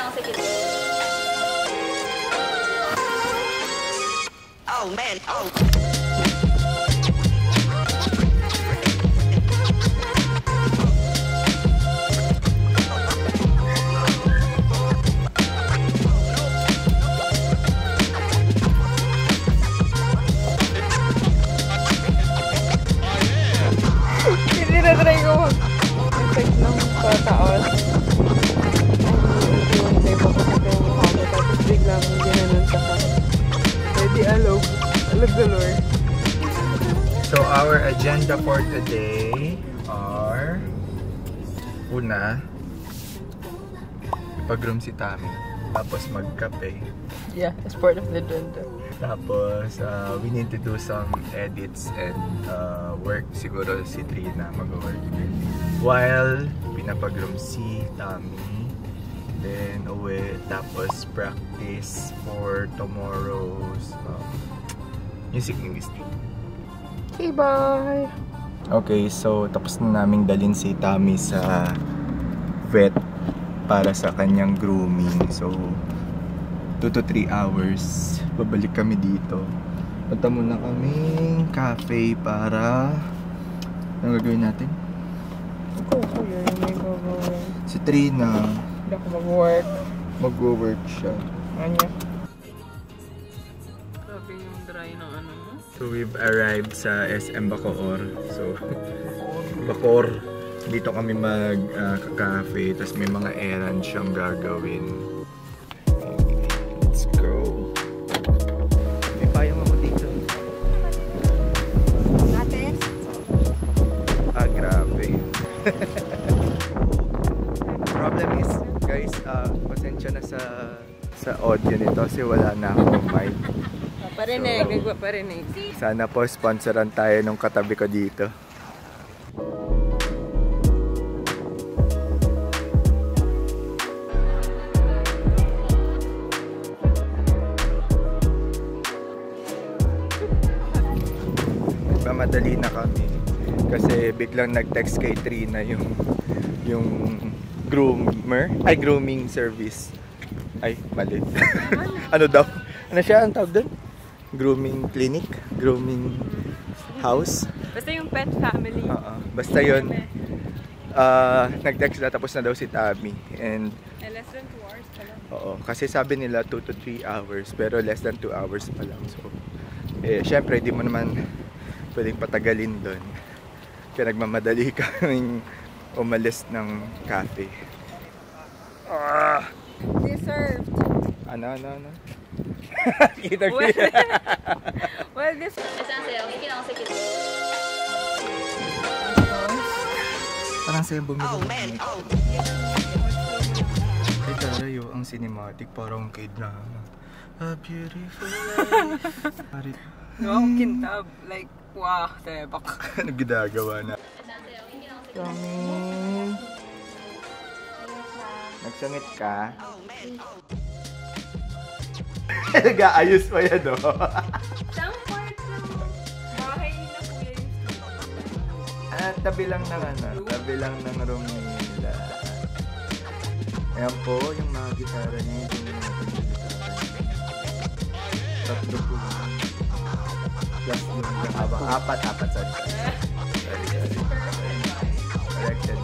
Oh man, oh. Hindi na try ko mag-effect ng pataos. Hindi pa ko sa yung mukha mo tapos bigla mong ginanon sa ka. Ready, alog galore. So our agenda for today are una, ipag-room si Tami, tapos magkape. Yeah, it's part of the agenda. Tapos we need to do some edits and work. Siguro si Trina mag-work while pinapag-room si Tami, then uwi, tapos practice for tomorrow's music linguistic. Okay, bye! Okay, so tapos na namin dalhin si Tami sa vet para sa kanyang grooming. So 2 to 3 hours babalik kami dito. Punta muna kaming cafe para ano gagawin natin? Ako yun, may gagawin. Si Trina Hindi ako mag-work. mag-work siya. Anya? Grabe yung dry ng ano mo. So we've arrived sa SM Bacoor. So Bacoor, dito kami mag-cafe, tapos may mga errands siyang gagawin. Let's go. May payong ako dito. Ates? Ah, grabe. Problem is, guys, pasensya na sa audio nito kasi wala na akong mic. Parinig, nagpaparinig. Sana po sponsoran tayo nung katabi ko dito. Mamadali na kami kasi biglang nag-text kay Trina yung grooming service. Ay, mali. Ano daw? Ano siya ang tawag doon? Grooming clinic? Grooming house? Basta yung pet family. Basta yun. Nag-text na tapos na daw si Tami. And Less than 2 hours pa lang. oo, kasi sabi nila 2 to 3 hours pero less than 2 hours pa lang. So, syempre di mo naman pwedeng patagalin doon. Kaya nagmamadali kaming umalis ng cafe. Deserved. Ano? Kita ko. Well, this... Parang sa'yo bumili. Oh man, oh. Ay tarayo, ang cinematic parang K-drama. A beautiful life. Wow, kintab. Like, wow, tebak. Ano ginagawa na? Yummy. Nagsungit ka? Oh man, oh. Nag-aayos pa yan, no? Some part ng bahay na kuya yung Tabi lang ng room nila. Ayan po, yung mga gitara niya. Tatlo po. Plus yung habang apat, sorry. Corrected.